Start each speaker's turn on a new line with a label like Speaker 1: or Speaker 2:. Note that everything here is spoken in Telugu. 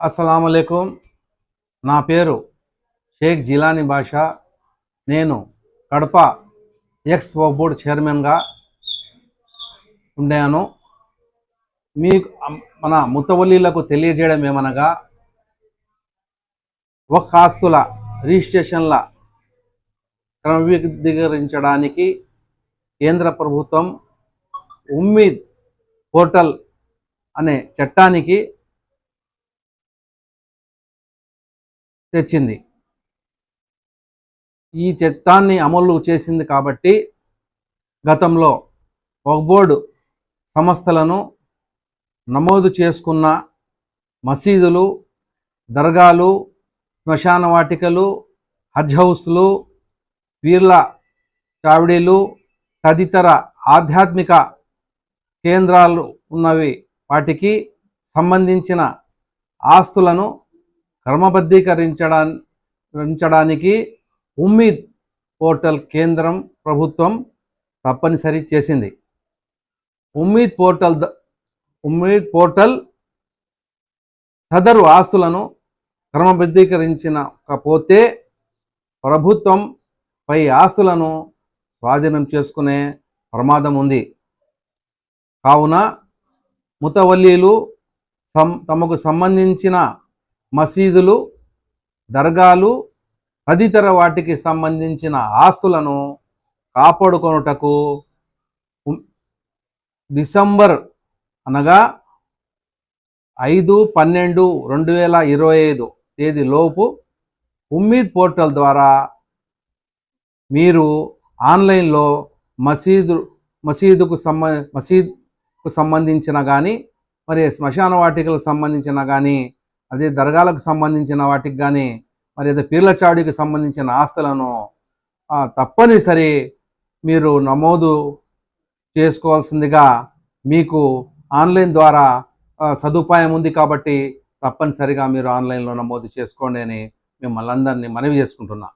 Speaker 1: అస్సలాముఅలైకుం. నా పేరు షేక్ జిలానీ బాషా. నేను కడప ఎక్స్ వక్ఫ్ బోర్డ్ చైర్మన్గా ఉండాను. మీకు మన ముతవల్లీలకు తెలియజేయడం ఏమనగా, వక్ఫ్ ఆస్తుల రిజిస్ట్రేషన్ల క్రమబద్ధీకరించడానికి కేంద్ర ప్రభుత్వం ఉమ్మీద్ పోర్టల్ అనే చట్టానికి తెచ్చింది. ఈ చట్టాన్ని అమలు చేసింది కాబట్టి గతంలో వక్ఫ్ బోర్డు సంస్థలను నమోదు చేసుకున్న మసీదులు, దర్గాలు, శ్మశాన వాటికలు, హజ్ హౌస్లు, పీర్ల చావిడీలు తదితర ఆధ్యాత్మిక కేంద్రాలు ఉన్నవి, వాటికి సంబంధించిన ఆస్తులను క్రమబద్ధీకరించడానికి ఉమ్మీద్ పోర్టల్ కేంద్రం ప్రభుత్వం తప్పనిసరి చేసింది. ఉమ్మీద్ పోర్టల్ సదరు ఆస్తులను క్రమబద్ధీకరించకపోతే ప్రభుత్వం పై ఆస్తులను స్వాధీనం చేసుకునే ప్రమాదం ఉంది. కావున ముతవల్లీలు తమకు సంబంధించిన మసీదులు, దర్గాలు తదితర వాటికి సంబంధించిన ఆస్తులను కాపాడుకొనుటకు డిసెంబర్ అనగా 5/12/2025 తేదీలోపు ఉమ్మీద్ పోర్టల్ ద్వారా మీరు ఆన్లైన్లో మసీదుకు సంబంధించిన కానీ, మరి శ్మశాన వాటికలకు సంబంధించిన కానీ, అదే దర్గాలకు సంబంధించిన వాటికి కానీ, మరి అదే పీర్ల చావడికి సంబంధించిన ఆస్తులను తప్పనిసరి మీరు నమోదు చేసుకోవాల్సిందిగా మీకు ఆన్లైన్ ద్వారా సదుపాయం ఉంది కాబట్టి తప్పనిసరిగా మీరు ఆన్లైన్లో నమోదు చేసుకోండి అని మిమ్మల్ని అందరినీ మనవి చేసుకుంటున్నా.